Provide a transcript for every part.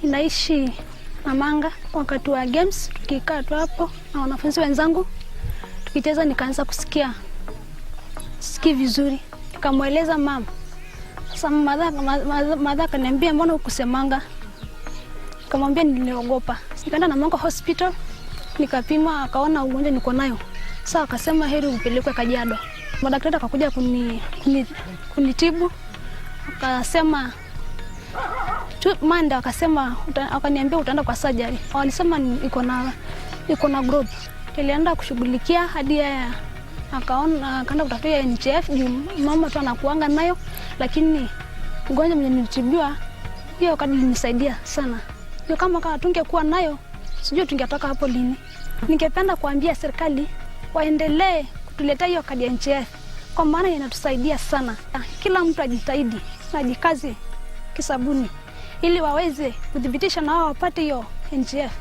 inaishi Namanga. Wakati wa games tukikaa tu hapo na wanafunzi wenzangu tukicheza, nikaanza kusikia vizuri. Nikamweleza mama. Sasa mama akaniambia mbona ukusemanga? Nikamwambia niliogopa. Nikaenda Namanga hospital, nikapima, akaona ugonjwa niko nayo. Sasa akasema heri upelekwe Kajiado. Madaktari akakuja kunitibu. Akasema Manda, akaniambia utaenda kwa surgery. Walisema iko na growth. Nilienda kushughulikia hadi akaenda kutafuta NHF, mama tu anakuanga nayo, lakini ugonjwa mwenye nilitibiwa hiyo kadi ilinisaidia sana. Hiyo kama tungekuwa nayo sijui tungetoka hapo lini. Ningependa kuambia serikali waendelee kutuletea hiyo kadi ya NHF kwa maana inatusaidia sana. Kila mtu ajitahidi na jikaze kisabuni ili waweze kudhibitisha na wao wapate hiyo NHF.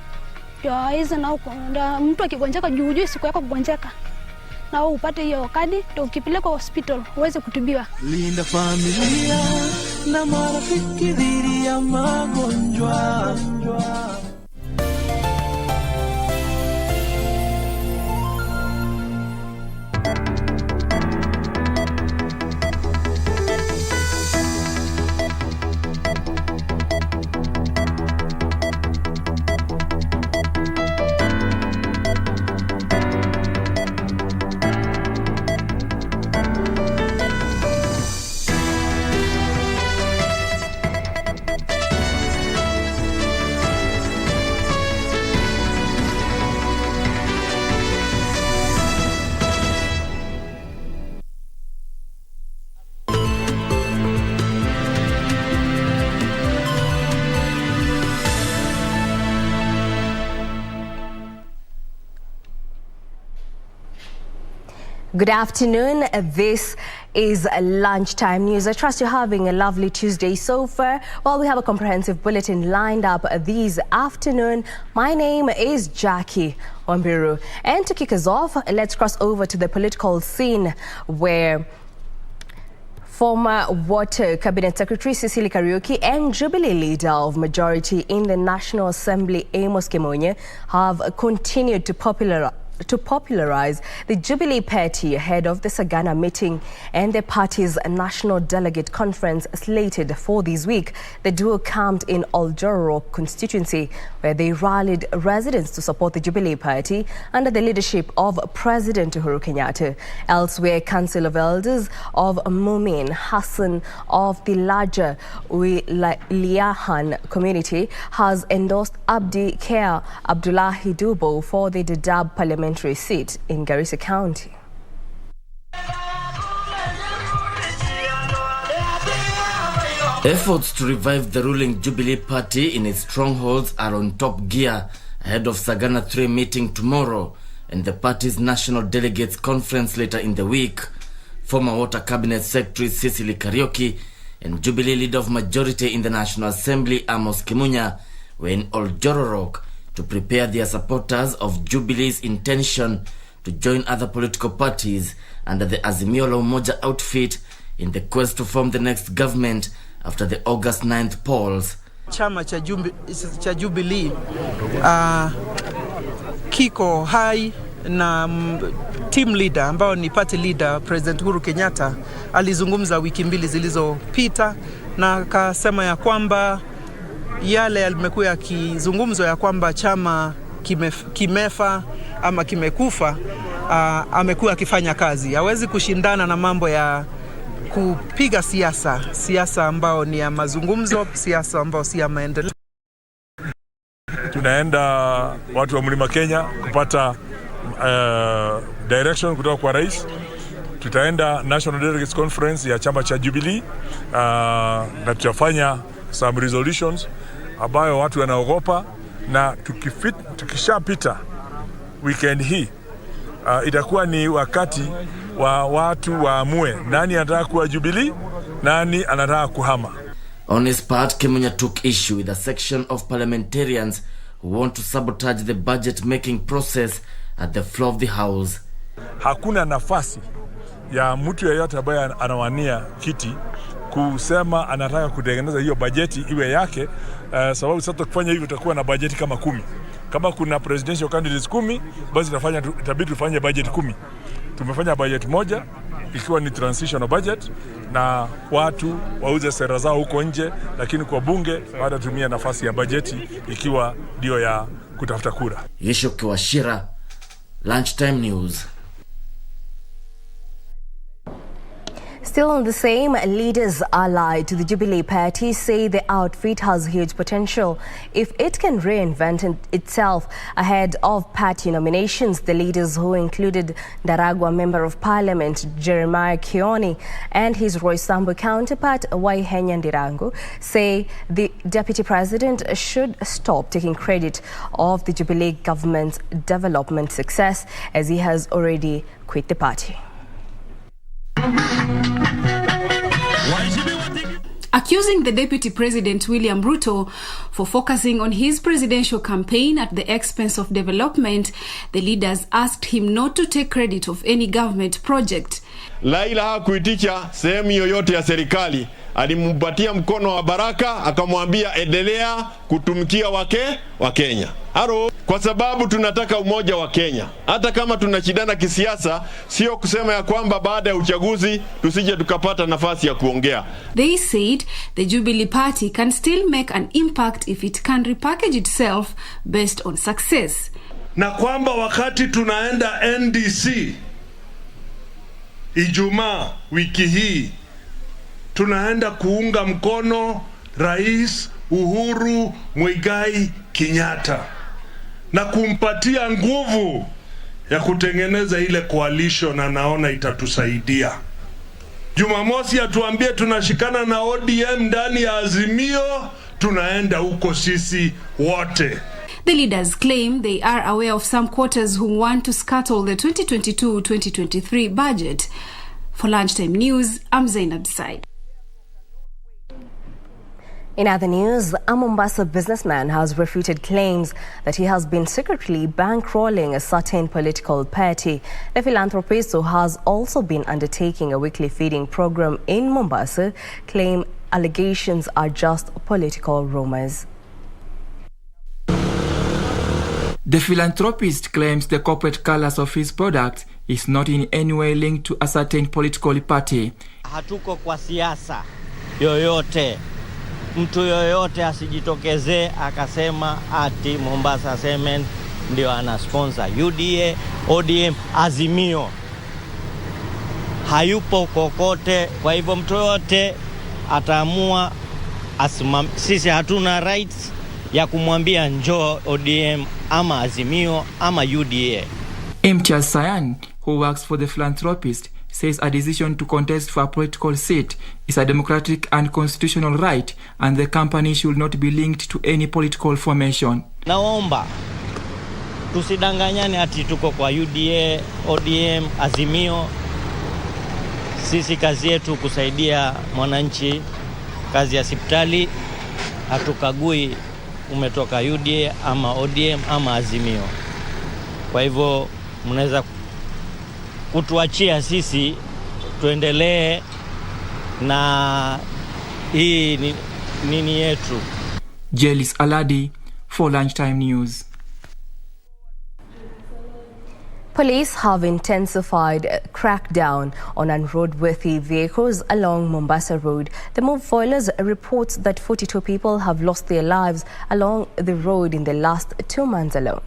Ndio waweze na mtu akigonjeka juu siku yako kugonjeka na wao upate hiyo kadi, ndio ukipelekwa hospital uweze kutibiwa. Linda familia na marafiki dhidi ya magonjwa. Good afternoon. This is Lunchtime News. I trust you're having a lovely Tuesday so far. Well, we have a comprehensive bulletin lined up this afternoon. My name is Jackie Wambiru. And to kick us off, let's cross over to the political scene where former Water Cabinet Secretary Cecily Kariuki and Jubilee Leader of Majority in the National Assembly Amos Kimonye have continued to popularize the Jubilee Party ahead of the Sagana meeting and the party's national delegate conference slated for this week. The duo camped in Oljoro constituency, where they rallied residents to support the Jubilee Party under the leadership of President Uhuru Kenyatta. Elsewhere, Council of Elders of Mumin Hassan of the larger Liahan community has endorsed Abdi Kher Abdullahi Dubo for the Dadaab parliamentary seat in Garissa County. Efforts to revive the ruling Jubilee Party in its strongholds are on top gear ahead of Sagana 3 meeting tomorrow and the party's national delegates conference later in the week. Former Water Cabinet Secretary Cecily Kariuki and Jubilee Leader of Majority in the National Assembly Amos Kimunya were in Oljoro to prepare their supporters of Jubilee's intention to join other political parties under the Azimio la Umoja outfit in the quest to form the next government after the August 9th polls. Chama cha Jubilee kiko hai na team leader ambao ni party leader President Uhuru Kenyatta alizungumza wiki mbili zilizopita na akasema ya kwamba yale yalimekuwa yakizungumzwa ya kwamba chama kimefa ama kimekufa, amekuwa akifanya kazi. Hawezi kushindana na mambo ya kupiga siasa ambao ni ya mazungumzo, siasa ambao si ya maendeleo. Tunaenda watu wa Mlima Kenya kupata direction kutoka kwa rais. Tutaenda National Delegates Conference ya chama cha Jubilee na tutafanya some resolutions ambayo watu wanaogopa, na tukishapita weekend hii itakuwa ni wakati wa watu waamue nani anataka kuwa Jubilee, nani anataka kuhama. On his part, Kimunya took issue with a section of parliamentarians who want to sabotage the budget making process at the floor of the house. Hakuna nafasi ya mtu yeyote ambaye anawania kiti kusema anataka kutengeneza hiyo bajeti iwe yake, sababu sasa tukifanya hivyo tutakuwa na bajeti kama 10. Kama kuna presidential candidates 10, basi itabidi tufanye bajeti 10. Tumefanya bajeti moja ikiwa ni transitional budget, na watu wauze sera zao huko nje, lakini kwa bunge baada tumia nafasi ya bajeti ikiwa ndio ya kutafuta kura. Yesho Kiwashira, Lunchtime News. Still on the same, leaders allied to the Jubilee Party say the outfit has huge potential if it can reinvent itself ahead of party nominations. The leaders, who included Ndaragwa Member of Parliament Jeremiah Kioni and his Roysambu counterpart Waihenya Ndirangu, say the Deputy President should stop taking credit of the Jubilee government's development success, as he has already quit the party. Accusing the Deputy President William Ruto for focusing on his presidential campaign at the expense of development, the leaders asked him not to take credit of any government project. Laila hakuitisha sehemu yoyote ya serikali, alimpatia mkono wa baraka, akamwambia endelea kutumikia wa Kenya. Kwa sababu tunataka umoja wa Kenya. Hata kama tunashindana kisiasa, sio kusema ya kwamba baada ya uchaguzi tusije tukapata nafasi ya kuongea. They said the Jubilee Party can still make an impact if it can repackage itself based on success. Na kwamba wakati tunaenda NDC Ijumaa wiki hii, tunaenda kuunga mkono Rais Uhuru Muigai Kenyatta na kumpatia nguvu ya kutengeneza ile coalition, na naona itatusaidia. Jumamosi atuambie tunashikana na ODM ndani ya Azimio, tunaenda huko sisi wote. The leaders claim they are aware of some quarters who want to scuttle the 2022-2023 budget. For Lunchtime News, I'm Zainab Said. In other news, a Mombasa businessman has refuted claims that he has been secretly bankrolling a certain political party. The philanthropist, who has also been undertaking a weekly feeding program in Mombasa, claim allegations are just political rumors. The philanthropist claims the corporate colors of his product is not in any way linked to a certain political party. Hatuko kwa siasa yoyote. Mtu yoyote asijitokezee akasema ati Mombasa Cement ndio ana sponsor UDA, ODM, Azimio. Hayupo kokote. Kwa hivyo mtu yote ataamua sisi hatuna rights ya kumwambia njoo ODM ama Azimio ama UDA. Imtiaz Sayan, who works for the philanthropist, says a decision to contest for a political seat is a democratic and constitutional right, and the company should not be linked to any political formation. Naomba tusidanganyane ati tuko kwa UDA, ODM, Azimio. Sisi kazi yetu kusaidia mwananchi, kazi ya hospitali. Hatukagui umetoka UDA ama ODM ama Azimio. Kwa hivyo mnaweza kutuachia sisi tuendelee na hii nini yetu. Jelis Aladi for Lunchtime News. Police have intensified crackdown on unroadworthy vehicles along Mombasa Road. The move follows reports that 42 people have lost their lives along the road in the last 2 months alone.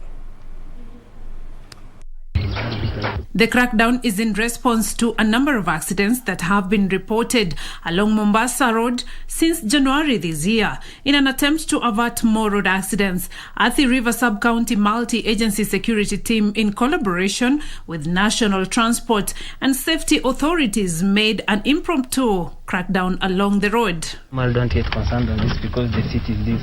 The crackdown is in response to a number of accidents that have been reported along Mombasa Road since January this year. In an attempt to avert more road accidents, Athi River Sub-County Multi-Agency Security Team, in collaboration with National Transport and Safety Authorities, made an impromptu crackdown along the road. Don't get concerned on this because the city is this.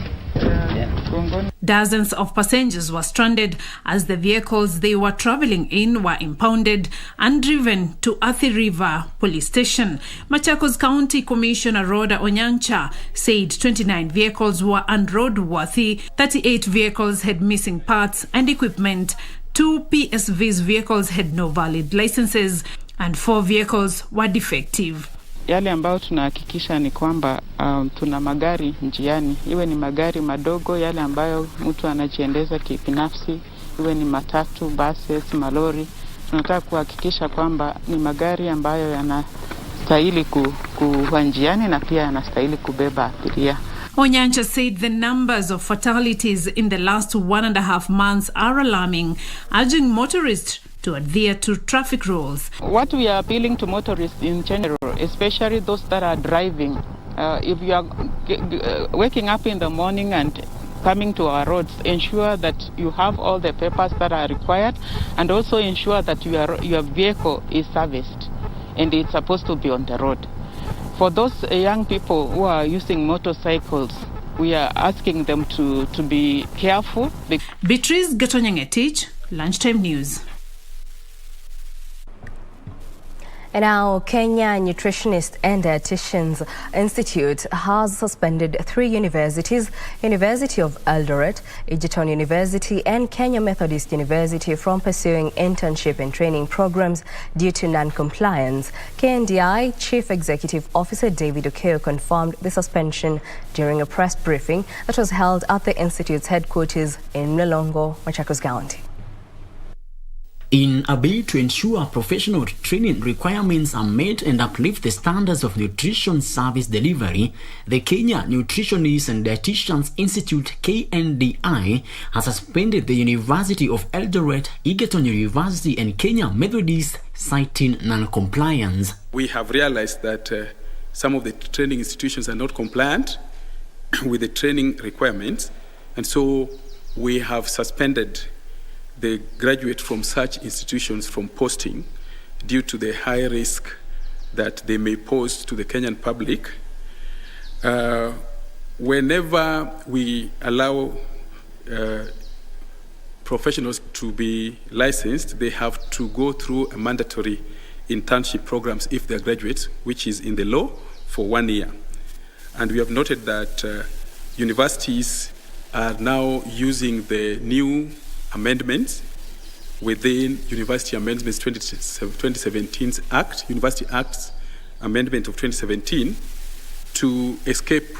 Dozens of passengers were stranded as the vehicles they were traveling in were impounded and driven to Athi River Police Station. Machakos County Commissioner Rhoda Onyancha said 29 vehicles were unroadworthy, 38 vehicles had missing parts and equipment, 2 PSV's vehicles had no valid licenses, and 4 vehicles were defective. yale ambayo tunahakikisha ni kwamba tuna magari njiani, iwe ni magari madogo yale ambayo mtu anajiendeza kibinafsi, iwe ni matatu, buses, malori. Tunataka kuhakikisha kwamba ni magari ambayo yanastahili kuwa njiani na pia yanastahili kubeba abiria. Onyancha said the numbers of fatalities in the last 1.5 months are alarming, urging motorists to adhere to traffic rules. What we are appealing to motorists in general, especially those that are driving, if you are waking up in the morning and coming to our roads, ensure that you have all the papers that are required, and also ensure that your vehicle is serviced and it's supposed to be on the road. For those young people who are using motorcycles, we are asking them to be careful. Beatrice Gatonyangetich, Lunchtime News. And now, Kenya Nutritionist and Dietitians Institute has suspended 3 universities, University of Eldoret, Egerton University and Kenya Methodist University from pursuing internship and training programs due to non-compliance. KNDI Chief Executive Officer David Okeyo confirmed the suspension during a press briefing that was held at the Institute's headquarters in Mlolongo, Machakos County. In a bid to ensure professional training requirements are met and uplift the standards of nutrition service delivery, the Kenya Nutritionists and Dietitians Institute (KNDI) has suspended the University of Eldoret, Egerton University and Kenya Methodist, citing non-compliance. We have realized that some of the training institutions are not compliant with the training requirements, and so we have suspended the graduate from such institutions from posting due to the high risk that they may pose to the Kenyan public. Whenever we allow professionals to be licensed, they have to go through a mandatory internship programs if they're graduates, which is in the law for 1 year. And we have noted that universities are now using the new amendments within University Amendments 2017 Act, University Acts Amendment of 2017, to escape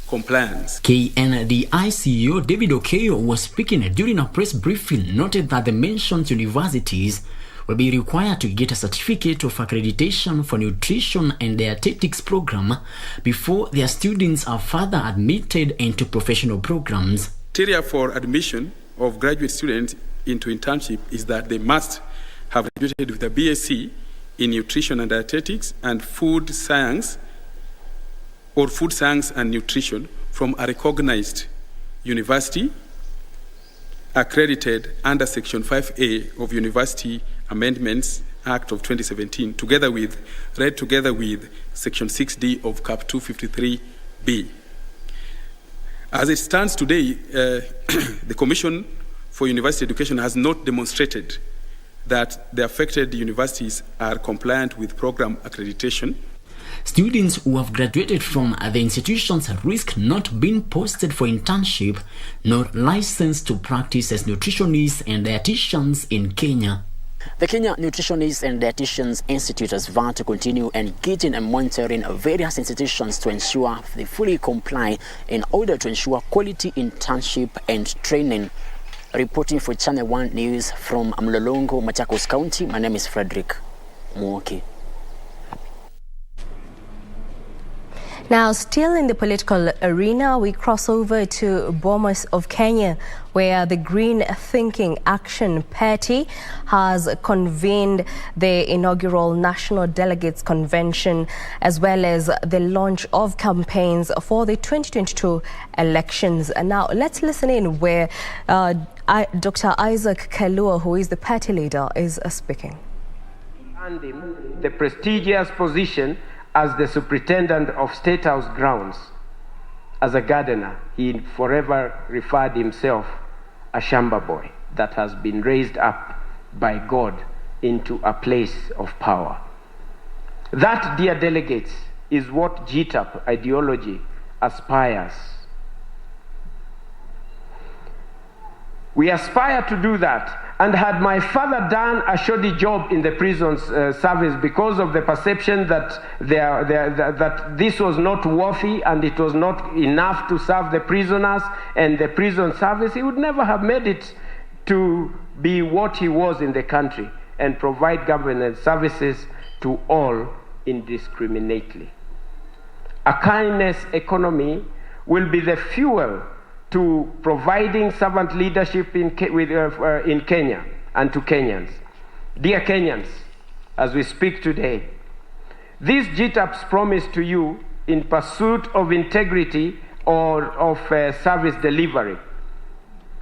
compliance. KNDI CEO David Okeyo was speaking during a press briefing, noted that the mentioned universities will be required to get a certificate of accreditation for nutrition and dietetics program before their students are further admitted into professional programs. Criteria for admission of graduate students into internship is that they must have graduated with a BSc in nutrition and dietetics and food science or food science and nutrition from a recognized university accredited under Section 5A of University Amendments Act of 2017, together with Section 6D of Cap 253B. As it stands today, the Commission for University Education has not demonstrated that the affected universities are compliant with program accreditation. Students who have graduated from the institutions risk not being posted for internship nor licensed to practice as nutritionists and dietitians in Kenya. The Kenya Nutritionists and Dietitians Institute has vowed to continue engaging and monitoring various institutions to ensure they fully comply in order to ensure quality internship and training. Reporting for Channel 1 News from Mlolongo, Machakos County, my name is Frederick Mwoki. Now, still in the political arena, we cross over to Bomas of Kenya, where the Green Thinking Action Party has convened the inaugural National Delegates Convention, as well as the launch of campaigns for the 2022 elections. And now, let's listen in where Dr. Isaac Kalua, who is the party leader, is speaking. The prestigious position as the superintendent of State House grounds. As a gardener, he forever referred himself a shamba boy that has been raised up by God into a place of power. That, dear delegates, is what GTAP ideology aspires. We aspire to do that, And had my father done a shoddy job in the prison service because of the perception that that this was not worthy and it was not enough to serve the prisoners and the prison service, he would never have made it to be what he was in the country and provide government services to all indiscriminately. A kindness economy will be the fuel to providing servant leadership in Kenya and to Kenyans. Dear Kenyans, as we speak today, these GTAPs promise to you in pursuit of integrity or of service delivery.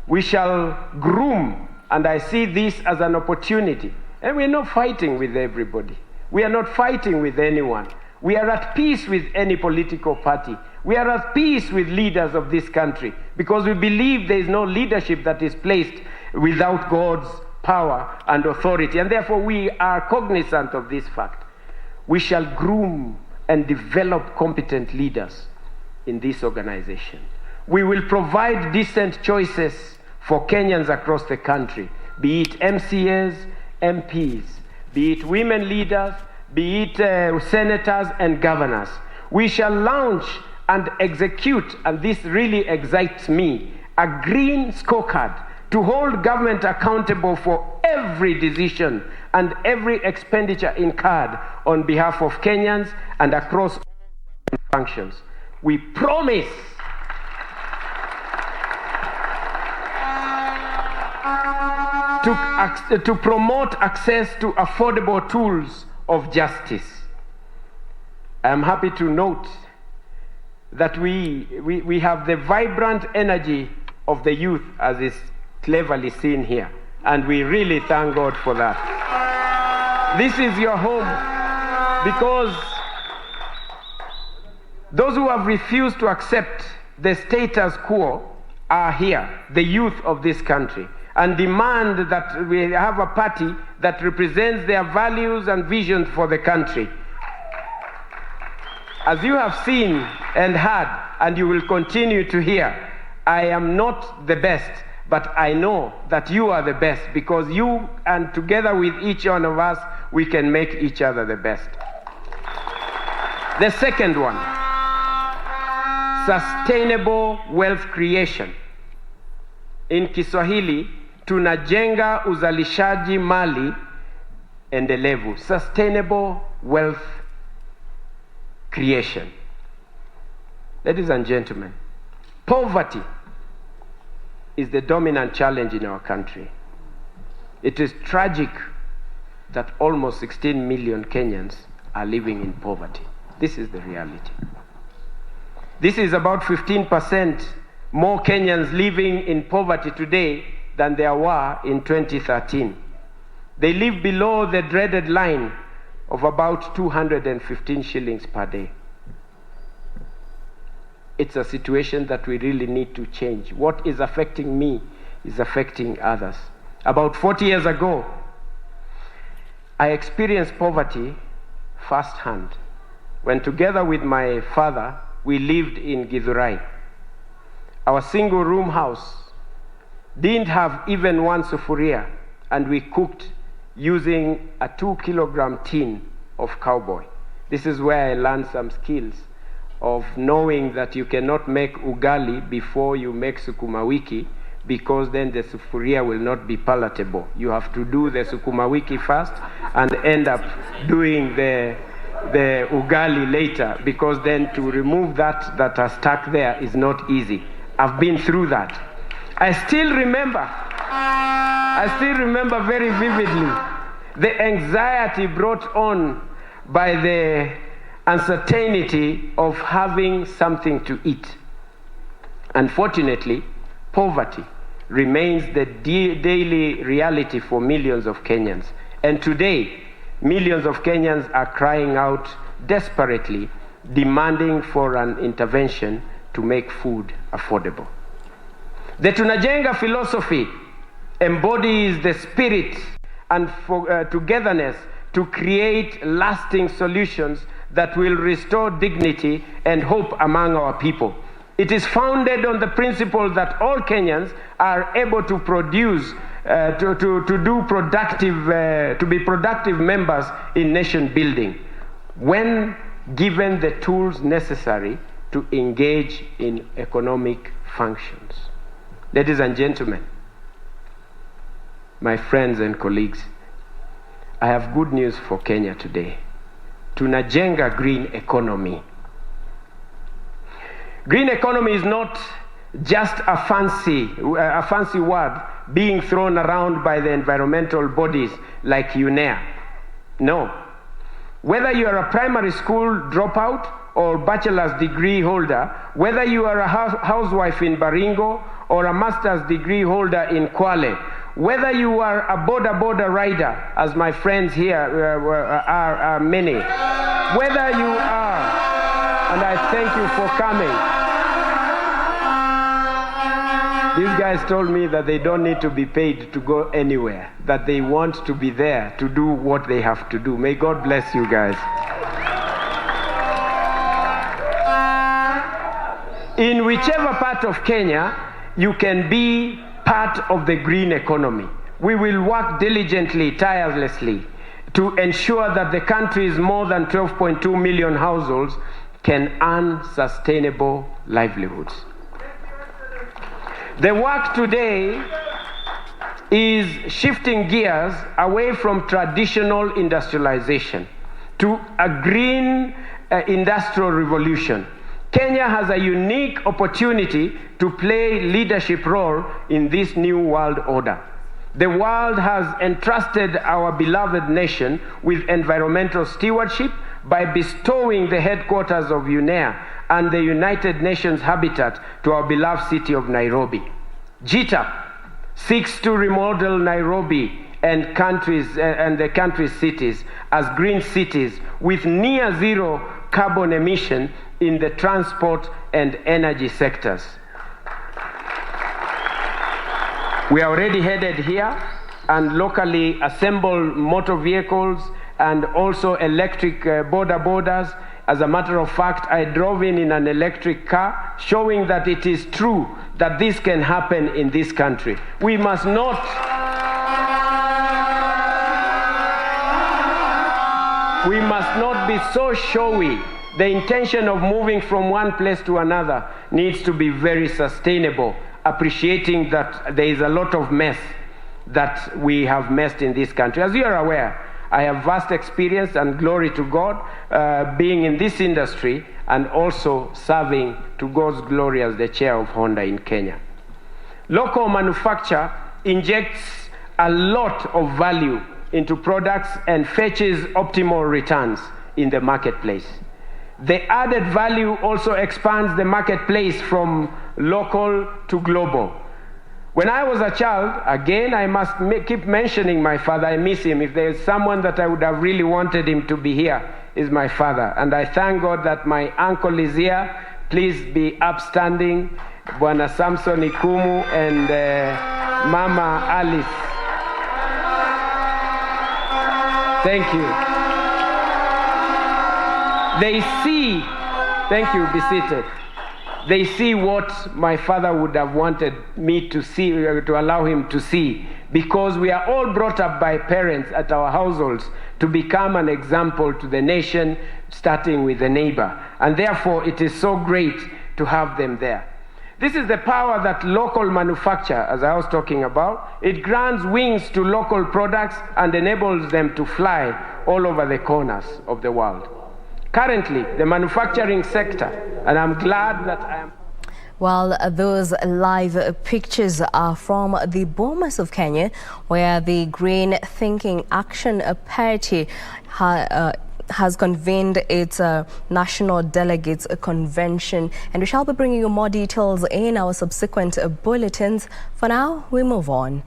We shall groom, and I see this as an opportunity, and we're not fighting with everybody. We are not fighting with anyone. We are at peace with any political party. We are at peace with leaders of this country because we believe there is no leadership that is placed without God's power and authority. And therefore we are cognizant of this fact. We shall groom and develop competent leaders in this organization. We will provide decent choices for Kenyans across the country, be it MCAs, MPs, be it women leaders, be it senators and governors. We shall launch and execute, and this really excites me, a green scorecard to hold government accountable for every decision and every expenditure incurred on behalf of Kenyans and across all functions. We promise to promote access to affordable tools of justice. I am happy to note that we have the vibrant energy of the youth, as is cleverly seen here, and we really thank God for that. This is your home, because those who have refused to accept the status quo are here, the youth of this country, and demand that we have a party that represents their values and visions for the country. As you have seen and heard, and you will continue to hear, I am not the best, but I know that you are the best, because you, and together with each one of us, we can make each other the best. The second one, sustainable wealth creation. In Kiswahili, tunajenga uzalishaji mali endelevu, sustainable wealth creation. Ladies and gentlemen, poverty is the dominant challenge in our country. It is tragic that almost 16 million Kenyans are living in poverty. This is the reality. This is about 15% more Kenyans living in poverty today than there were in 2013. They live below the dreaded line of about 215 shillings per day. It's a situation that we really need to change. What is affecting me is affecting others. About 40 years ago, I experienced poverty firsthand when, together with my father, we lived in Githurai. Our single room house didn't have even one sufuria, and we cooked using a 2-kilogram tin of cowboy. This is where I learned some skills of knowing that you cannot make ugali before you make sukuma wiki, because then the sufuria will not be palatable. You have to do the sukuma wiki first and end up doing the ugali later, because then to remove that are stuck there is not easy. I've been through that. I still remember very vividly the anxiety brought on by the uncertainty of having something to eat. Unfortunately, poverty remains the daily reality for millions of Kenyans. And today, millions of Kenyans are crying out desperately, demanding for an intervention to make food affordable. The Tunajenga philosophy embodies the spirit and togetherness to create lasting solutions that will restore dignity and hope among our people. It is founded on the principle that all Kenyans are able to produce to be productive members in nation building when given the tools necessary to engage in economic functions. Ladies and gentlemen, my friends and colleagues, I have good news for Kenya today. Tunajenga green economy. Green economy is not just a fancy word being thrown around by the environmental bodies like UNEA. No. Whether you are a primary school dropout or bachelor's degree holder, whether you are a housewife in Baringo or a master's degree holder in Kwale, whether you are a border rider, as my friends here are many, whether you are, and I thank you for coming. These guys told me that they don't need to be paid to go anywhere, that they want to be there to do what they have to do. May God bless you guys. In whichever part of Kenya, you can be part of the green economy. We will work diligently, tirelessly, to ensure that the country's more than 12.2 million households can earn sustainable livelihoods. The work today is shifting gears away from traditional industrialization to a green industrial revolution. Kenya has a unique opportunity to play leadership role in this new world order. The world has entrusted our beloved nation with environmental stewardship by bestowing the headquarters of UNEA and the United Nations Habitat to our beloved city of Nairobi. JITA seeks to remodel Nairobi and the country's cities as green cities with near zero carbon emission in the transport and energy sectors. We are already headed here, and locally assembled motor vehicles and also electric borders. As a matter of fact, I drove in an electric car, showing that it is true that this can happen in this country. We must not be so showy. The intention of moving from one place to another needs to be very sustainable, appreciating that there is a lot of mess that we have messed in this country. As you are aware, I have vast experience, and glory to God, being in this industry and also serving to God's glory as the chair of Honda in Kenya. Local manufacture injects a lot of value into products and fetches optimal returns in the marketplace. The added value also expands the marketplace from local to global. When I was a child, again, I must keep mentioning my father. I miss him. If there is someone that I would have really wanted him to be here, is my father. And I thank God that my uncle is here. Please be upstanding. Bwana Samson Ikumu and Mama Alice. Thank you. They see, thank you, be seated. They see what my father would have wanted me to see, to allow him to see, because we are all brought up by parents at our households to become an example to the nation, starting with the neighbor. And therefore, it is so great to have them there. This is the power that local manufacture, as I was talking about, it grants wings to local products and enables them to fly all over the corners of the world. Currently, the manufacturing sector, and I'm glad that I am... Well, those live pictures are from the Bomas of Kenya, where the Green Thinking Action Party has convened its National Delegates Convention, and we shall be bringing you more details in our subsequent bulletins. For now, we move on.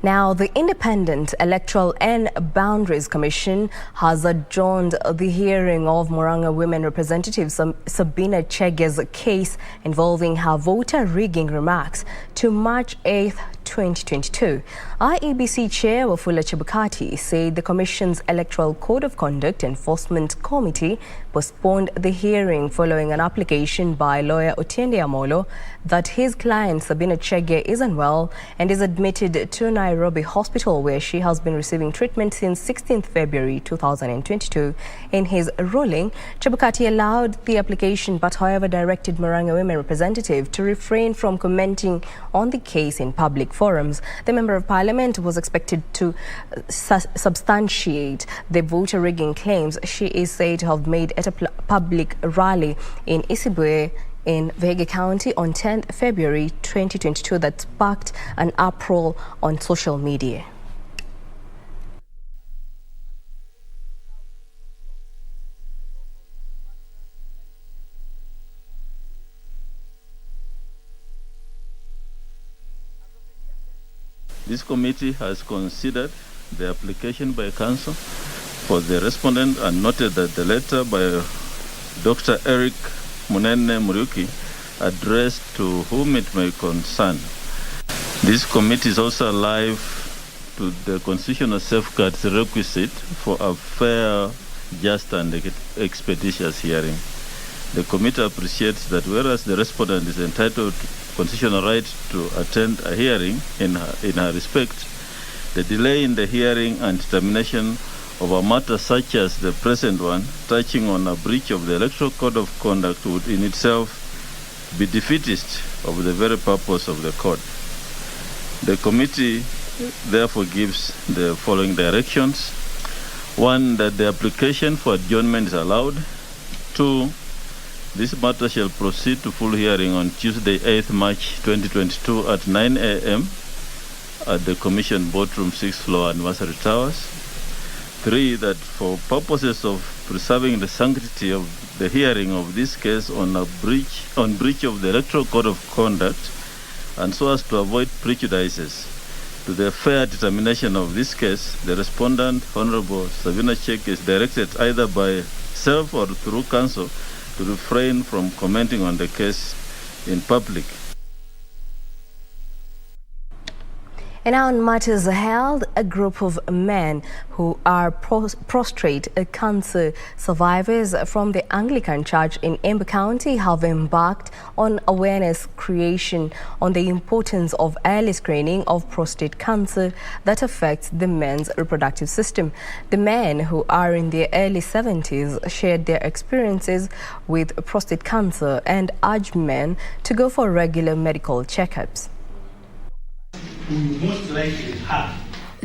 Now, the Independent Electoral and Boundaries Commission has adjourned the hearing of Murang'a women representative Sabina Chege's case involving her voter rigging remarks to March 8th, 2022. IEBC Chair Wafula Chebukati said the Commission's Electoral Code of Conduct Enforcement Committee postponed the hearing following an application by lawyer Otiende Amolo that his client Sabina Chege is unwell and is admitted to Nairobi Hospital, where she has been receiving treatment since 16th February 2022. In his ruling, Chebukati allowed the application but however directed Murang'a Women representative to refrain from commenting on the case in public forums. The Member of Parliament was expected to substantiate the voter rigging claims she is said to have made at a public rally in Isibwe in Vihiga County on 10th February 2022 that sparked an uproar on social media. This committee has considered the application by counsel for the respondent and noted that the letter by Dr. Eric Munene Muriuki addressed to whom it may concern. This committee is also alive to the constitutional safeguards requisite for a fair, just and expeditious hearing. The committee appreciates that whereas the respondent is entitled to constitutional right to attend a hearing in her respect, the delay in the hearing and determination of a matter such as the present one, touching on a breach of the Electoral Code of Conduct, would in itself be defeatist of the very purpose of the code. The committee therefore gives the following directions. 1, that the application for adjournment is allowed. 2, this matter shall proceed to full hearing on Tuesday, 8th March 2022 at 9 a.m. at the Commission Boardroom 6th floor Anniversary Towers. 3, that for purposes of preserving the sanctity of the hearing of this case on breach of the Electoral Code of Conduct, and so as to avoid prejudices to the fair determination of this case, the respondent, Honorable Sabina Chege, is directed either by self or through counsel to refrain from commenting on the case in public. And now on matters held, a group of men who are prostrate cancer survivors from the Anglican Church in Embu County have embarked on awareness creation on the importance of early screening of prostate cancer that affects the men's reproductive system. The men, who are in their early 70s, shared their experiences with prostate cancer and urged men to go for regular medical checkups. Most likely have.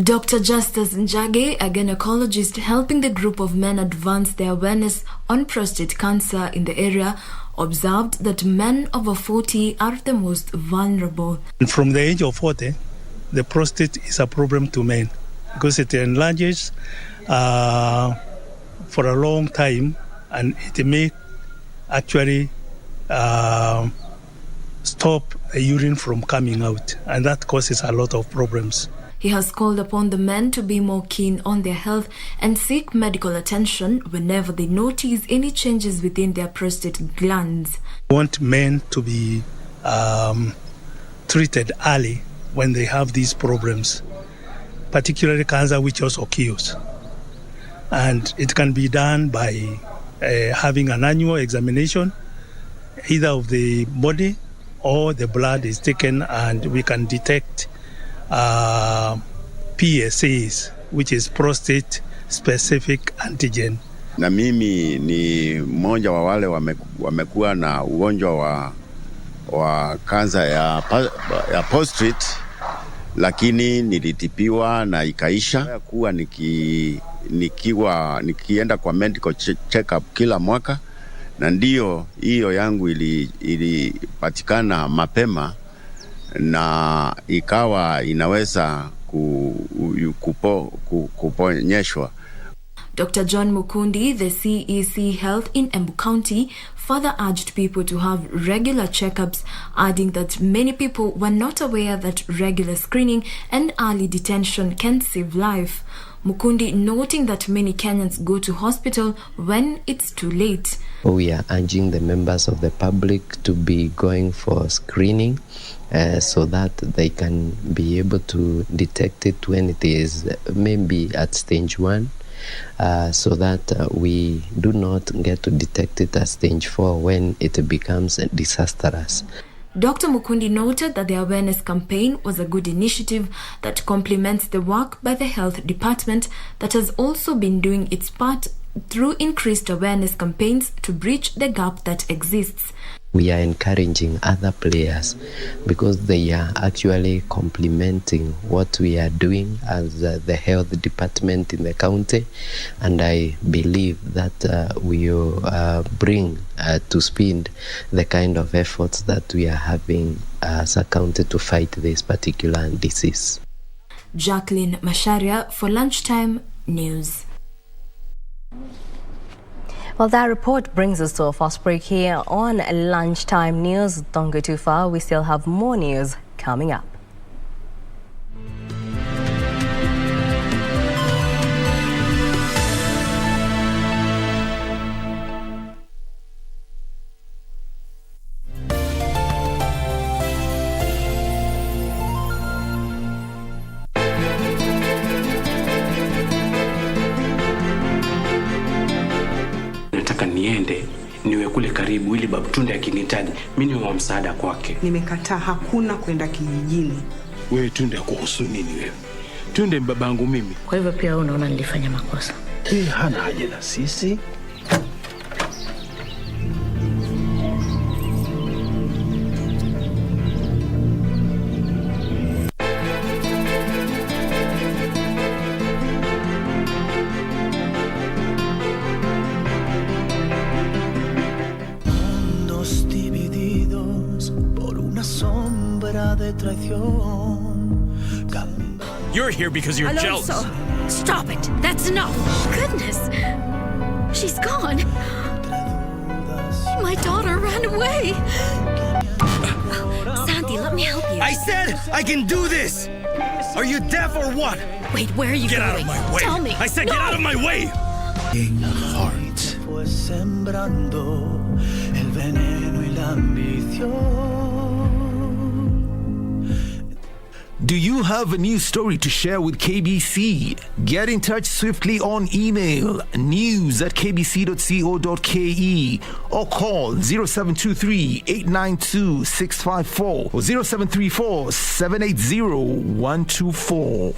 Dr. Justus Njage, a gynecologist helping the group of men advance their awareness on prostate cancer in the area, observed that men over 40 are the most vulnerable. From the age of 40, the prostate is a problem to men because it enlarges for a long time, and it may actually stop the urine from coming out, and that causes a lot of problems. He has called upon the men to be more keen on their health and seek medical attention whenever they notice any changes within their prostate glands. We want men to be treated early when they have these problems, particularly cancer, which also kills. And it can be done by having an annual examination, either of the body or the blood is taken, and we can detect PSAs, which is prostate specific antigen. Na mimi ni mmoja wa wale wamekuwa na ugonjwa wa kansa ya prostate, lakini nilitibiwa na ikaisha. Kuwa nikienda kwa medical check-up kila mwaka, na ndio hiyo yangu ilipatikana mapema na ikawa inaweza kuponyeshwa. Dr. John Mukundi, the CEC Health in Embu County, further urged people to have regular checkups, adding that many people were not aware that regular screening and early detection can save life. Mukundi noting that many Kenyans go to hospital when it's too late. We are urging the members of the public to be going for screening so that they can be able to detect it when it is maybe at stage 1, so that we do not get to detect it at stage 4 when it becomes disastrous. Dr. Mukundi noted that the awareness campaign was a good initiative that complements the work by the health department that has also been doing its part through increased awareness campaigns to bridge the gap that exists. We are encouraging other players because they are actually complementing what we are doing as the health department in the county, and I believe that we will bring to speed the kind of efforts that we are having as a county to fight this particular disease. Jacqueline Masharia for Lunchtime News. Well, that report brings us to a fast break here on Lunchtime News. Don't go too far, we still have more news coming up. Niende niwe kule karibu ili babu Tunde akinihitaji mimi niwe wa msaada kwake. Nimekataa, hakuna kwenda kijijini. Wewe Tunde akuhusu nini wewe? Tunde babangu mimi. Kwa hivyo pia unaona nilifanya makosa. Hana haja na sisi. You're here because you're jealous. Stop it. That's enough. Goodness. She's gone. My daughter ran away. Sandy, let me help you. I said I can do this. Are you deaf or what? Wait, where are you going? Get out of my way. Tell me. I said no. Get out of my way. Heart. El veneno y la ambición. Do you have a news story to share with KBC? Get in touch swiftly on email news@kbc.co.ke or call 0723-892-654 or 0734-780-124.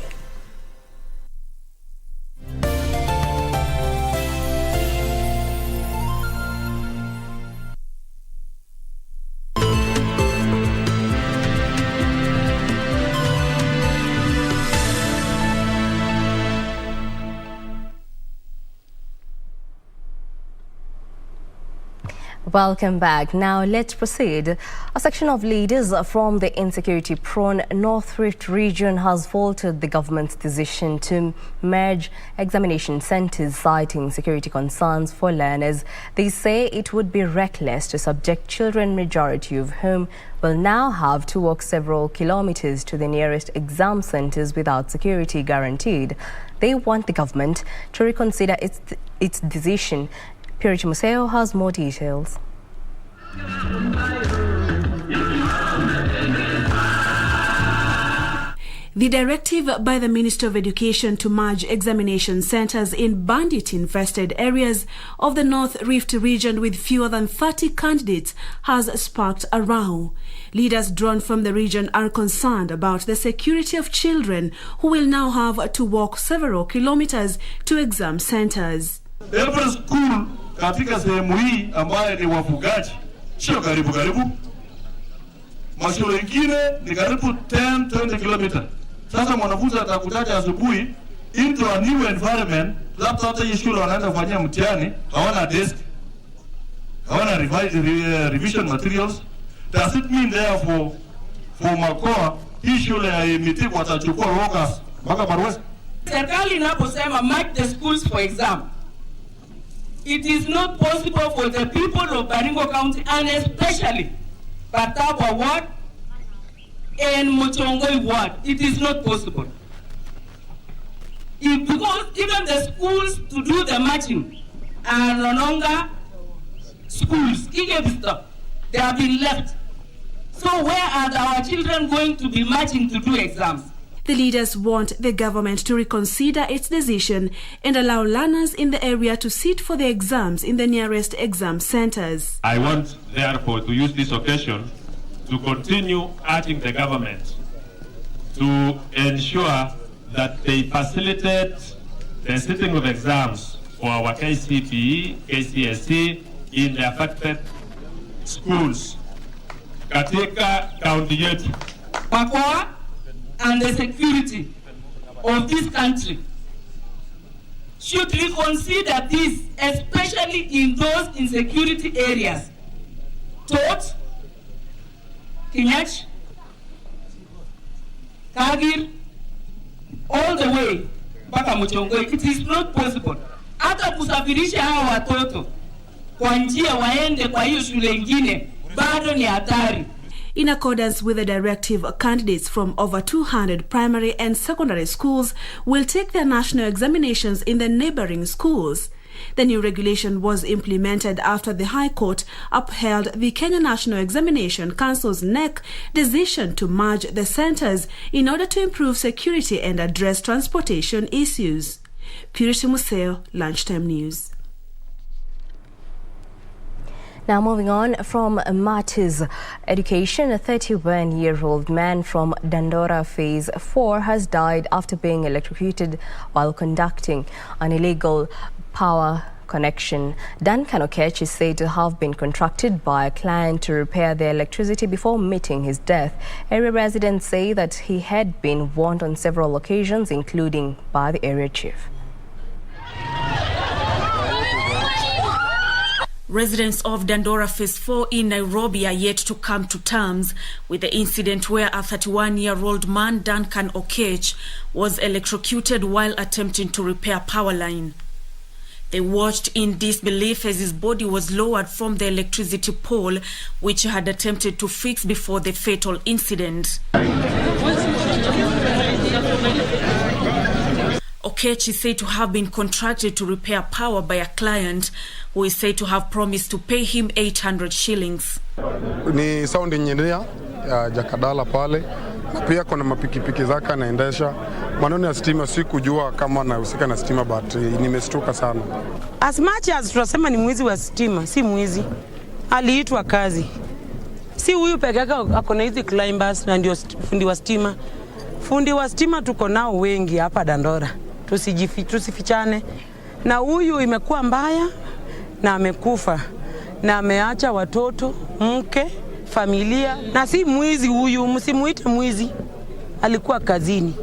Welcome back. Now let's proceed. A section of leaders from the insecurity-prone North Rift region has faulted the government's decision to merge examination centres, citing security concerns for learners. They say it would be reckless to subject children, majority of whom will now have to walk several kilometres to the nearest exam centres without security guaranteed. They want the government to reconsider its decision. Purity Museo has more details. The directive by the Minister of Education to merge examination centres in bandit-infested areas of the North Rift region with fewer than 30 candidates has sparked a row. Leaders drawn from the region are concerned about the security of children who will now have to walk several kilometres to exam centres. Every school katika sehemu hii ambayo ni wafugaji sio karibu. Mashule mengine ni karibu 10-20 km. Sasa mwanafunzi atakutaja asubuhi into a new environment, labda hata hii shule wanaenda kufanyia mtihani, hawana desk, hawana revision materials. Does it mean therefore for Makoa hii shule ya imiti watachukua workers mpaka Barwesi? Serikali inaposema mark the schools for exam, it is not possible for the people of Baringo County and especially Pataba Ward and Muchongoi Ward. It is not possible. Because even the schools to do the matching are no longer schools, they have been left. So where are our children going to be marching to do exams? The leaders want the government to reconsider its decision and allow learners in the area to sit for the exams in the nearest exam centers. I want, therefore, to use this occasion to continue urging the government to ensure that they facilitate the sitting of exams for our KCPE, KCSE in the affected schools. Katika county yetu. Pakoa and the security of this country should reconsider this, especially in those insecurity areas. Tot, Kinyach, Kagir, all the way mpaka Muchongoi. It is not possible. Hata kusafirisha hawa watoto kwa njia waende kwa hiyo shule ingine bado ni hatari. In accordance with the directive, candidates from over 200 primary and secondary schools will take their national examinations in the neighboring schools. The new regulation was implemented after the High Court upheld the Kenya National Examination Council's NEC decision to merge the centers in order to improve security and address transportation issues. Purity Museo, Lunchtime News. Now moving on from matters education, a 31-year-old man from Dandora Phase 4 has died after being electrocuted while conducting an illegal power connection. Duncan Okech is said to have been contracted by a client to repair the electricity before meeting his death. Area residents say that he had been warned on several occasions, including by the area chief. Residents of Dandora Phase 4 in Nairobi are yet to come to terms with the incident where a 31-year-old man, Duncan Okech, was electrocuted while attempting to repair power line. They watched in disbelief as his body was lowered from the electricity pole, which he had attempted to fix before the fatal incident. Okech is said to have been contracted to repair power by a client who is said to have promised to pay him 800 shillings. Ni sound engineer ya Jakadala pale. Pia kuna mapikipiki zake anaendesha. Maneno ya stima sikujua kama anahusika na stima, but nimestuka sana. As much as tunasema ni mwizi wa stima, si mwizi. Aliitwa kazi. Si huyu peke yake ako na hizi climbers na ndio fundi wa stima. Fundi wa stima tuko nao wengi hapa Dandora. Tusifichane. Na huyu imekuwa mbaya na amekufa na ameacha watoto, mke, familia, na si mwizi huyu, msimuite mwizi. Alikuwa kazini.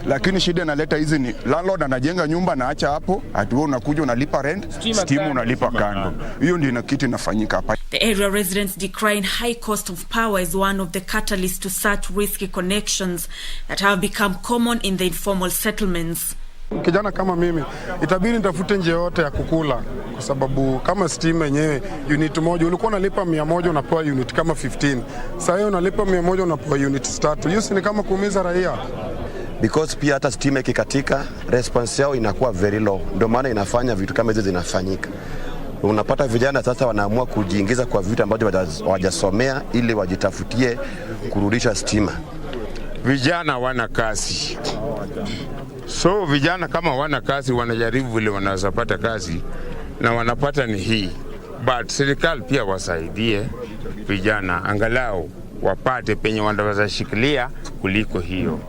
Lakini shida analeta hizi ni landlord anajenga nyumba na acha hapo, atuwe unakuja unalipa rent, stimu unalipa kando. Hiyo ndio kitu inafanyika hapa. The area residents decrying high cost of power is one of the catalysts to such risky connections that have become common in the informal settlements. Kijana kama mimi itabidi nitafute njia yote ya kukula, kwa sababu kama stima yenyewe unit moja ulikuwa unalipa 100 unapewa unit kama 15. Sasa hiyo unalipa 100 unapewa unit 3. Hiyo ni kama kuumiza raia. Because pia hata stima ikikatika response yao inakuwa very low. Ndio maana inafanya vitu kama hizo zinafanyika. Unapata vijana sasa wanaamua kujiingiza kwa vitu ambavyo hawajasomea ili wajitafutie kurudisha stima. Vijana wana kazi. So vijana kama wana kazi wanajaribu vile wanaweza pata kazi na wanapata ni hii. But serikali pia wasaidie vijana angalau wapate penye wanaweza shikilia kuliko hiyo.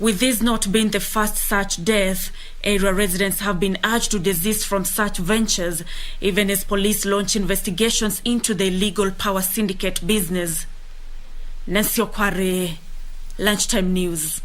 With this not being the first such death, area residents have been urged to desist from such ventures, even as police launch investigations into the illegal power syndicate business. Nancy Okware, Lunchtime News.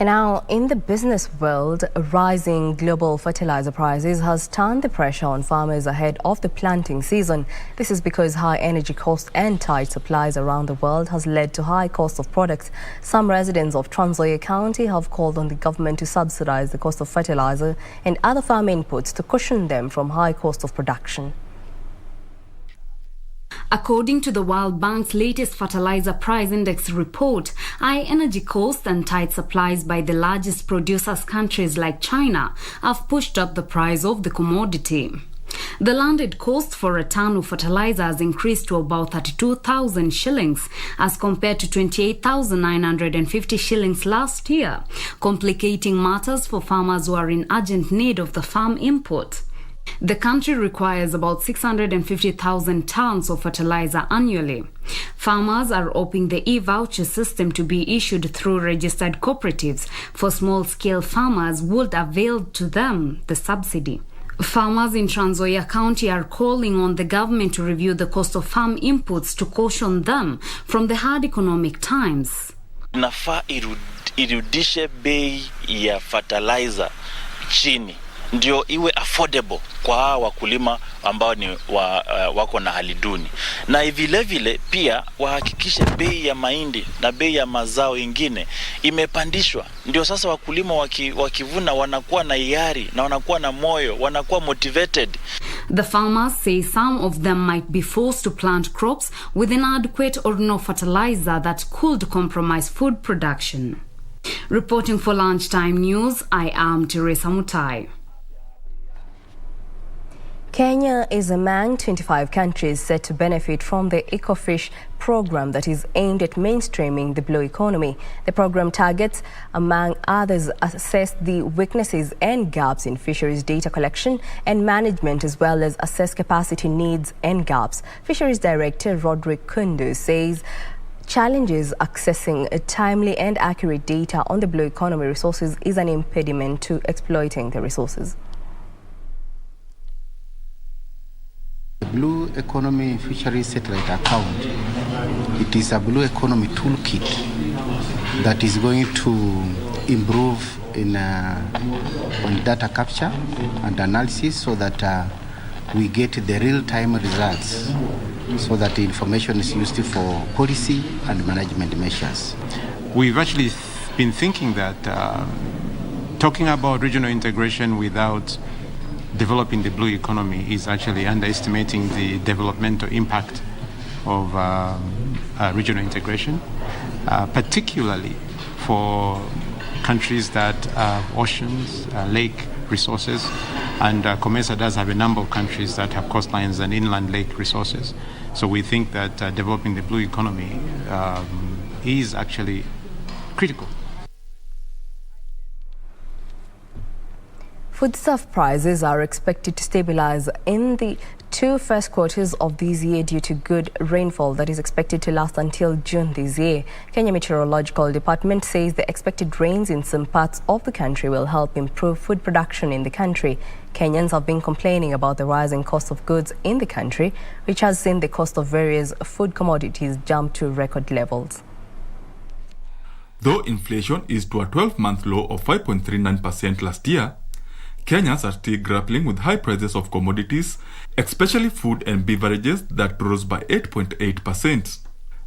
And now, in the business world, rising global fertilizer prices has turned the pressure on farmers ahead of the planting season. This is because high energy costs and tight supplies around the world has led to high cost of products. Some residents of Trans Nzoia County have called on the government to subsidize the cost of fertilizer and other farm inputs to cushion them from high cost of production. According to the World Bank's latest fertilizer price index report, high energy costs and tight supplies by the largest producers countries like China have pushed up the price of the commodity. The landed cost for a ton of fertilizer has increased to about 32,000 shillings as compared to 28,950 shillings last year, complicating matters for farmers who are in urgent need of the farm input. The country requires about 650,000 tons of fertilizer annually. Farmers are hoping the e-voucher system to be issued through registered cooperatives for small-scale farmers would avail to them the subsidy. Farmers in Trans Nzoia County are calling on the government to review the cost of farm inputs to caution them from the hard economic times. Inafaa irudishe bei ya fertilizer chini ndio iwe affordable kwa wakulima ambao ni wako na hali duni, na vile vile pia wahakikishe bei ya mahindi na bei ya mazao ingine imepandishwa, ndio sasa wakulima wakivuna wanakuwa na hiari na wanakuwa na moyo, wanakuwa motivated. The farmers say some of them might be forced to plant crops with inadequate or no fertilizer that could compromise food production. Reporting for Lunchtime News, I am Teresa Mutai. Kenya is among 25 countries set to benefit from the EcoFish program that is aimed at mainstreaming the blue economy. The program targets, among others, assess the weaknesses and gaps in fisheries data collection and management, as well as assess capacity needs and gaps. Fisheries Director Roderick Kundu says challenges accessing timely and accurate data on the blue economy resources is an impediment to exploiting the resources. The Blue Economy Fisheries Satellite Account, it is a blue economy toolkit that is going to improve on data capture and analysis so that we get the real-time results, so that the information is used for policy and management measures. We've actually been thinking that talking about regional integration without developing the blue economy is actually underestimating the developmental impact of regional integration, particularly for countries that have oceans, lake resources, and COMESA does have a number of countries that have coastlines and inland lake resources. So we think that developing the blue economy is actually critical. Foodstuff prices are expected to stabilize in the two first quarters of this year due to good rainfall that is expected to last until June this year. Kenya Meteorological Department says the expected rains in some parts of the country will help improve food production in the country. Kenyans have been complaining about the rising cost of goods in the country, which has seen the cost of various food commodities jump to record levels. Though inflation is to a 12-month low of 5.39% last year, Kenyans are still grappling with high prices of commodities, especially food and beverages that rose by 8.8%.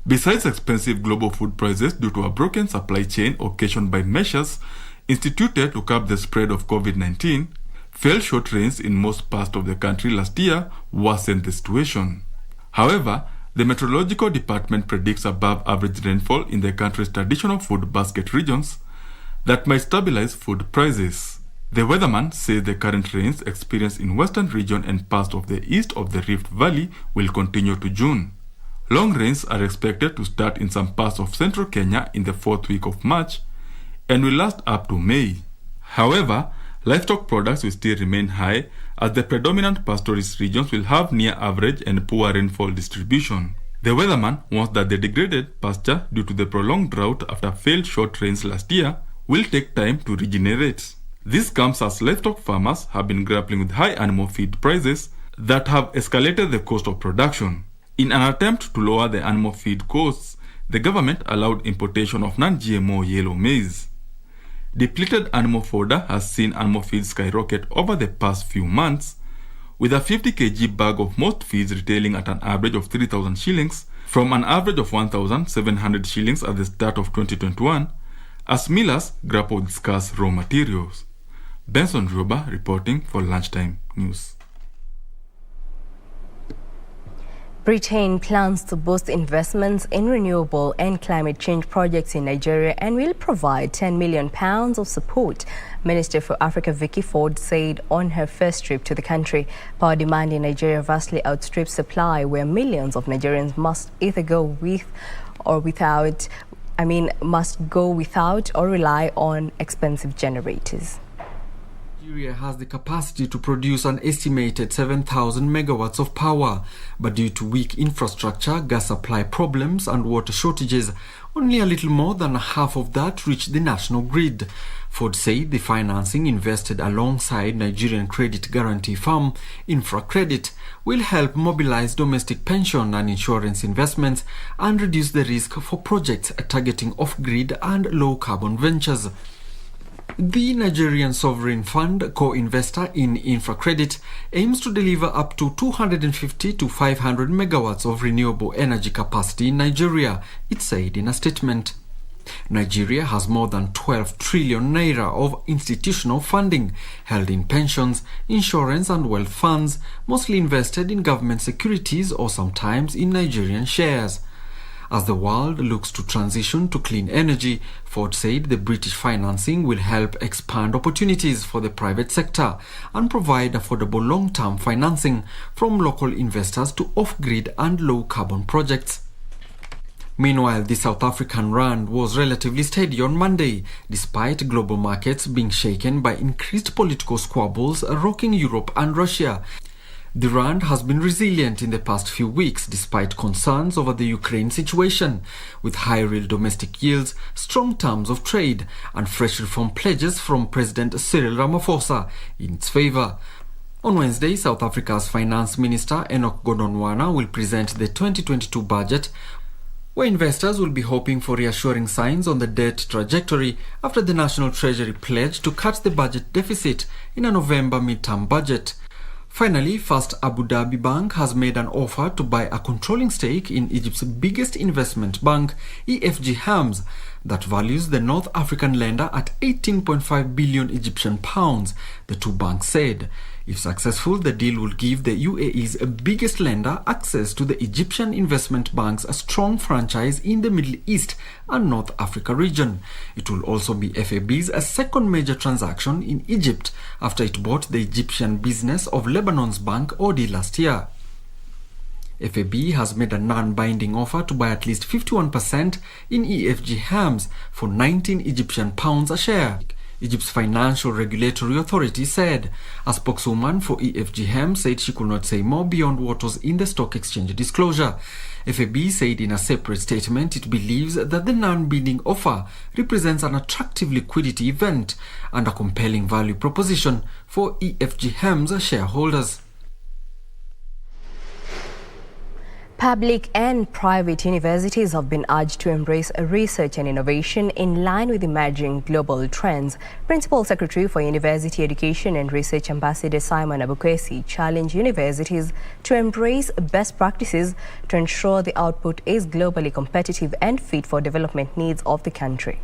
Besides expensive global food prices due to a broken supply chain occasioned by measures instituted to curb the spread of COVID-19, failed short rains in most parts of the country last year worsened the situation. However, the Meteorological Department predicts above average rainfall in the country's traditional food basket regions that might stabilize food prices. The weatherman says the current rains experienced in western region and parts of the east of the Rift Valley will continue to June. Long rains are expected to start in some parts of central Kenya in the fourth week of March and will last up to May. However, livestock products will still remain high as the predominant pastoralist regions will have near average and poor rainfall distribution. The weatherman wants that the degraded pasture due to the prolonged drought after failed short rains last year will take time to regenerate. This comes as livestock farmers have been grappling with high animal feed prices that have escalated the cost of production. In an attempt to lower the animal feed costs, the government allowed importation of non-GMO yellow maize. Depleted animal fodder has seen animal feed skyrocket over the past few months, with a 50 kg bag of most feeds retailing at an average of 3,000 shillings from an average of 1,700 shillings at the start of 2021, as millers grapple with scarce raw materials. Benson Roba reporting for Lunchtime News. Britain plans to boost investments in renewable and climate change projects in Nigeria and will provide £10 million of support, Minister for Africa Vicky Ford said on her first trip to the country. Power demand in Nigeria vastly outstrips supply, where millions of Nigerians must either go without or rely on expensive generators. Nigeria has the capacity to produce an estimated 7,000 megawatts of power, but due to weak infrastructure, gas supply problems and water shortages, only a little more than half of that reached the national grid. Ford said the financing invested alongside Nigerian credit guarantee firm InfraCredit will help mobilize domestic pension and insurance investments and reduce the risk for projects targeting off-grid and low-carbon ventures. The Nigerian Sovereign Fund, co-investor in InfraCredit, aims to deliver up to 250 to 500 megawatts of renewable energy capacity in Nigeria, it said in a statement. Nigeria has more than 12 trillion naira of institutional funding held in pensions, insurance and wealth funds, mostly invested in government securities or sometimes in Nigerian shares. As the world looks to transition to clean energy, Ford said the British financing will help expand opportunities for the private sector and provide affordable long-term financing from local investors to off-grid and low-carbon projects. Meanwhile, the South African rand was relatively steady on Monday, despite global markets being shaken by increased political squabbles rocking Europe and Russia. The rand has been resilient in the past few weeks despite concerns over the Ukraine situation, with high real domestic yields, strong terms of trade, and fresh reform pledges from President Cyril Ramaphosa in its favor. On Wednesday, South Africa's Finance Minister Enoch Godongwana will present the 2022 budget, where investors will be hoping for reassuring signs on the debt trajectory after the National Treasury pledged to cut the budget deficit in a November midterm budget. Finally, First Abu Dhabi Bank has made an offer to buy a controlling stake in Egypt's biggest investment bank, EFG Hermes, that values the North African lender at 18.5 billion Egyptian pounds, the two banks said. If successful, the deal will give the UAE's biggest lender access to the Egyptian investment bank's strong franchise in the Middle East and North Africa region. It will also be FAB's second major transaction in Egypt after it bought the Egyptian business of Lebanon's bank Audi last year. FAB has made a non-binding offer to buy at least 51% in EFG Hermes for 19 Egyptian pounds a share, Egypt's Financial Regulatory Authority said. A spokeswoman for EFG Hermes said she could not say more beyond what was in the stock exchange disclosure. FAB said in a separate statement it believes that the non-binding offer represents an attractive liquidity event and a compelling value proposition for EFG Hermes shareholders. Public and private universities have been urged to embrace research and innovation in line with emerging global trends. Principal Secretary for University Education and Research Ambassador Simon Abukwesi challenged universities to embrace best practices to ensure the output is globally competitive and fit for development needs of the country.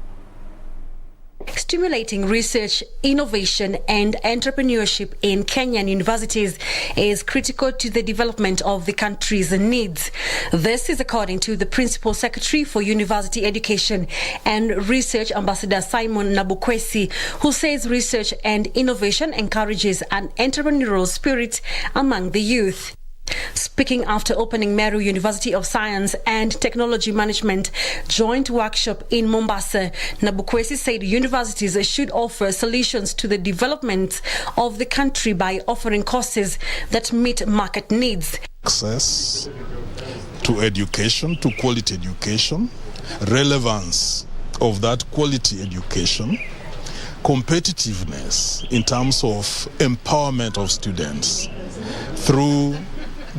Stimulating research, innovation and entrepreneurship in Kenyan universities is critical to the development of the country's needs. This is according to the Principal Secretary for University Education and Research, Ambassador Simon Nabukwesi, who says research and innovation encourages an entrepreneurial spirit among the youth. Speaking after opening Meru University of Science and Technology Management joint workshop in Mombasa, Nabukwesi said universities should offer solutions to the development of the country by offering courses that meet market needs. Access to education, to quality education, relevance of that quality education, competitiveness in terms of empowerment of students through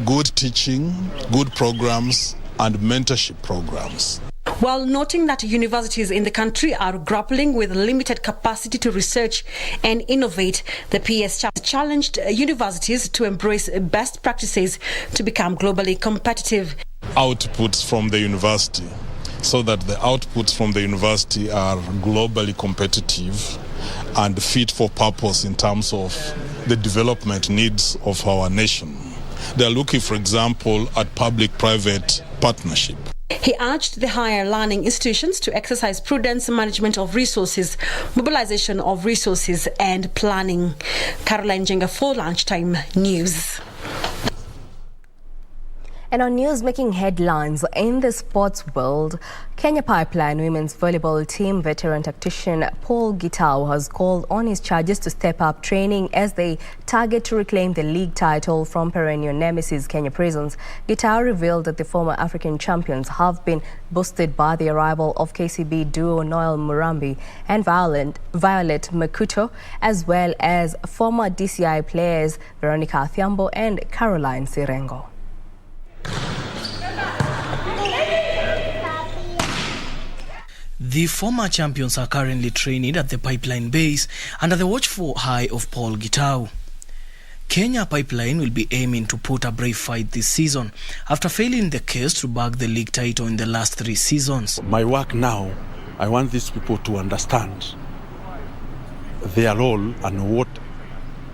good teaching, good programs, and mentorship programs. While noting that universities in the country are grappling with limited capacity to research and innovate, the PS challenged universities to embrace best practices to become globally competitive. Outputs from the university, so that the outputs from the university are globally competitive and fit for purpose in terms of the development needs of our nation. They are looking, for example, at public-private partnership. He urged the higher learning institutions to exercise prudence management of resources, mobilization of resources and planning. Caroline Jenga for Lunchtime News. And on news making headlines in the sports world, Kenya Pipeline women's volleyball team veteran tactician Paul Gitau has called on his charges to step up training as they target to reclaim the league title from perennial nemesis Kenya Prisons. Gitau revealed that the former African champions have been boosted by the arrival of KCB duo Noel Murambi and Violet Makuto, as well as former DCI players Veronica Athiambo and Caroline Sirengo. The former champions are currently training at the Pipeline base under the watchful eye of Paul Gitau. Kenya Pipeline will be aiming to put a brave fight this season after failing the case to bag the league title in the last 3 seasons. My work now, I want these people to understand their role and what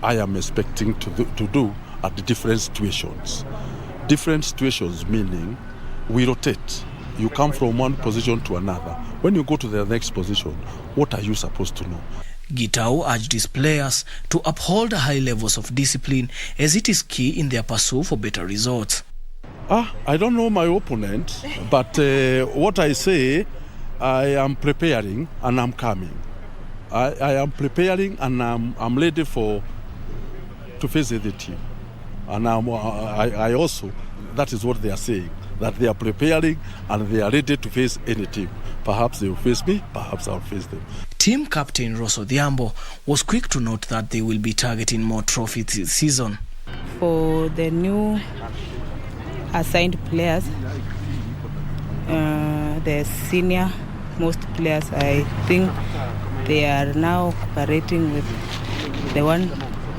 I am expecting to do at the different situations. Different situations meaning we rotate. You come from one position to another. When you go to the next position, what are you supposed to know? Gitau urged his players to uphold high levels of discipline as it is key in their pursuit for better results. I don't know my opponent, but what I say, I am preparing and I'm coming. I am preparing and I'm ready to face the team. And I also, that is what they are saying, that they are preparing and they are ready to face any team. Perhaps they will face me, perhaps I'll face them. Team captain Ross Odhiambo was quick to note that they will be targeting more trophies this season. For the new assigned players, the senior most players, I think they are now cooperating with the one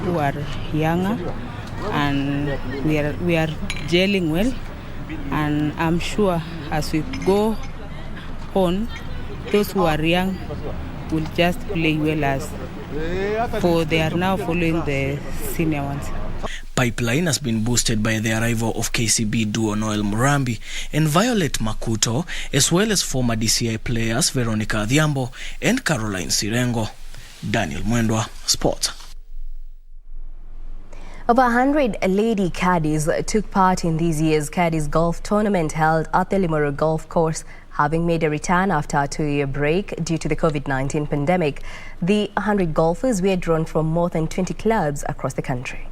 who are younger, and we are gelling well, and I'm sure as we go on, those who are young will just play well as for they are now following the senior ones. Pipeline has been boosted by the arrival of KCB duo Noel Murambi and Violet Makuto, as well as former DCI players Veronica Athiambo and Caroline Sirengo. Daniel Mwendwa, Sport. Over 100 lady caddies took part in this year's Caddies Golf Tournament held at the Limuru Golf Course, having made a return after a 2-year break due to the COVID-19 pandemic. The 100 golfers were drawn from more than 20 clubs across the country.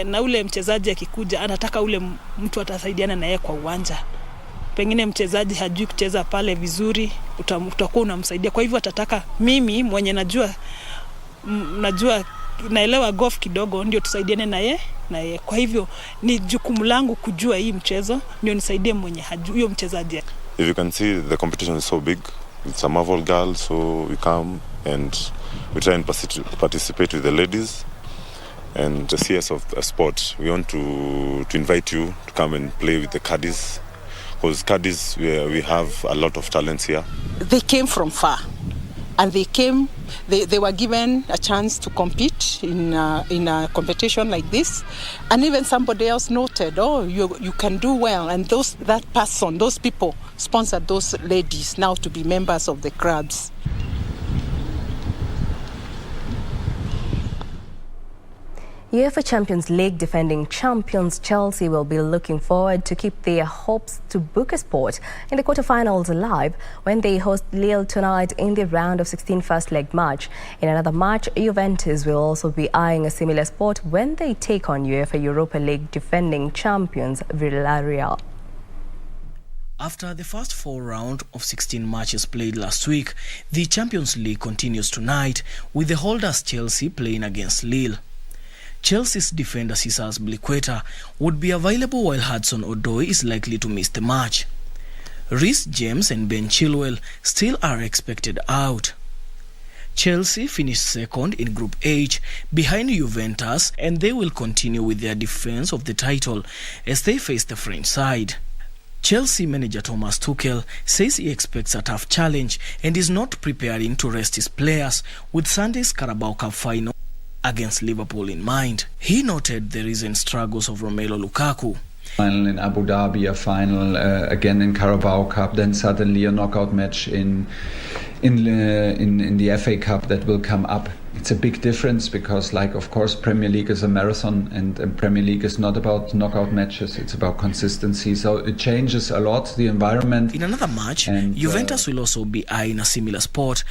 Na ule mchezaji akikuja anataka ule mtu atasaidiana na yeye kwa uwanja. Pengine mchezaji hajui kucheza pale vizuri, utakuwa unamsaidia. Kwa hivyo atataka mimi mwenye najua naelewa golf kidogo ndio tusaidiane na yeye. Kwa hivyo ni jukumu langu kujua hii mchezo ndio nisaidie mwenye hajui huyo mchezaji. If you can see, the competition is so big. It's a Marvel girl, so we come and we try and participate with the ladies and the CS of the sport. We want to invite you to come and play with the caddies, because caddies, we have a lot of talents here. They came from far, and they were given a chance to compete in a competition like this, and even somebody else noted, you can do well, and those people sponsored those ladies now to be members of the clubs. UEFA Champions League defending champions Chelsea will be looking forward to keep their hopes to book a spot in the quarterfinals alive when they host Lille tonight in the round of 16 first leg match. In another match, Juventus will also be eyeing a similar spot when they take on UEFA Europa League defending champions Villarreal. After the first 4 rounds of 16 matches played last week, the Champions League continues tonight with the holders Chelsea playing against Lille. Chelsea's defender Cesar Azpilicueta would be available while Hudson-Odoi is likely to miss the match. Reece James and Ben Chilwell still are expected out. Chelsea finished second in Group H behind Juventus, and they will continue with their defense of the title as they face the French side. Chelsea manager Thomas Tuchel says he expects a tough challenge and is not preparing to rest his players with Sunday's Carabao Cup final against Liverpool in mind. He noted the recent struggles of Romelu Lukaku. Final in Abu Dhabi, a final again in Carabao Cup, then suddenly a knockout match in the FA Cup that will come up. It's a big difference because, like, of course, Premier League is a marathon and Premier League is not about knockout matches, it's about consistency. So it changes a lot, the environment. In another match, Juventus will also be eyeing a similar spot